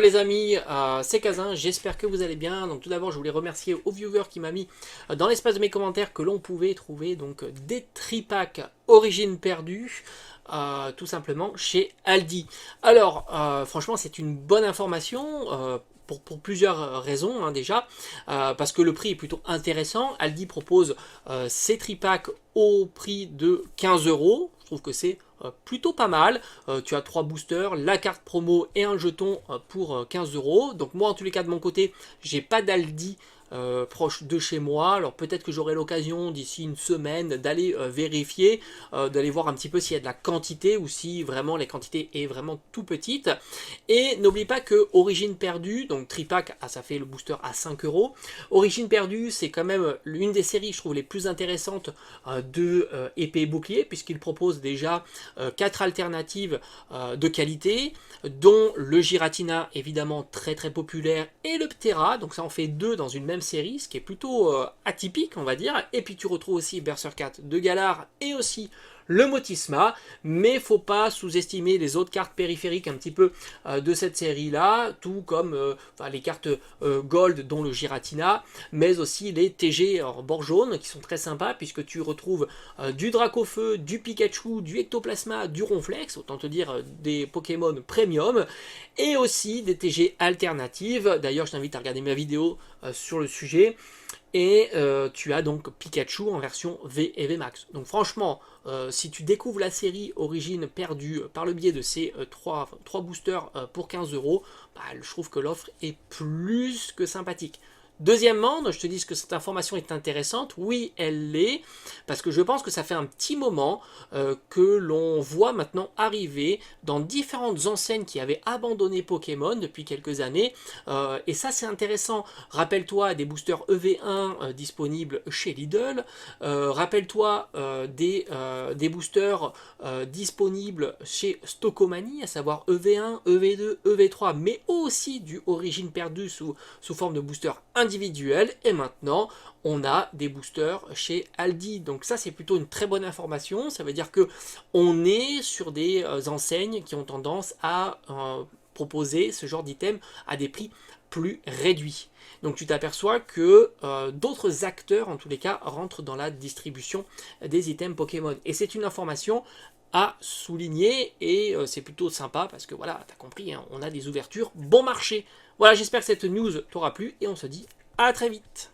les amis, c'est Kazin, j'espère que vous allez bien. Donc tout d'abord je voulais remercier aux viewers qui m'a mis dans l'espace de mes commentaires que l'on pouvait trouver donc des tripacks origine perdue. Tout simplement chez Aldi. Alors franchement c'est une bonne information pour plusieurs raisons hein, déjà, parce que le prix est plutôt intéressant. Aldi propose ces tripacks au prix de 15 euros. Je trouve que c'est plutôt pas mal. Tu as 3 boosters, la carte promo et un jeton pour 15 euros. Donc moi en tous les cas de mon côté, j'ai pas d'Aldi proche de chez moi. Alors peut-être que j'aurai l'occasion d'ici une semaine d'aller vérifier, d'aller voir un petit peu s'il y a de la quantité ou si vraiment la quantité est vraiment tout petite. Et n'oublie pas que Origine Perdue, donc tripack, ça fait le booster à 5 euros. Origine Perdue, c'est quand même l'une des séries, je trouve, les plus intéressantes de épée et bouclier, puisqu'il propose déjà 4 alternatives de qualité, dont le Giratina, évidemment très très populaire, et le Ptera, donc ça en fait 2 dans une même série, ce qui est plutôt atypique, on va dire. Et puis tu retrouves aussi Berserker de Galar et aussi le Motisma, mais faut pas sous-estimer les autres cartes périphériques un petit peu de cette série-là, tout comme les cartes Gold, dont le Giratina, mais aussi les TG en bord jaune, qui sont très sympas, puisque tu retrouves du Dracofeu, du Pikachu, du Ectoplasma, du Ronflex, autant te dire des Pokémon premium, et aussi des TG alternatives. D'ailleurs, je t'invite à regarder ma vidéo sur le sujet. Et tu as donc Pikachu en version V et V Max. Donc franchement, si tu découvres la série Origine Perdue par le biais de ces 3 boosters pour 15 euros, je trouve que l'offre est plus que sympathique. Deuxièmement, je te dis que cette information est intéressante. Oui, elle l'est, parce que je pense que ça fait un petit moment que l'on voit maintenant arriver dans différentes enseignes qui avaient abandonné Pokémon depuis quelques années. Et ça, c'est intéressant. Rappelle-toi des boosters EV1 disponibles chez Lidl. Rappelle-toi des boosters disponibles chez Stockomanie, à savoir EV1, EV2, EV3, mais aussi du Origine Perdue sous forme de booster individuel. Et maintenant on a des boosters chez Aldi, donc ça c'est plutôt une très bonne information. Ça veut dire que on est sur des enseignes qui ont tendance à proposer ce genre d'item à des prix plus réduits. Donc tu t'aperçois que d'autres acteurs en tous les cas rentrent dans la distribution des items Pokémon, et c'est une information à souligner, et c'est plutôt sympa parce que voilà, t'as compris, hein, on a des ouvertures bon marché. Voilà, j'espère que cette news t'aura plu et on se dit à très vite.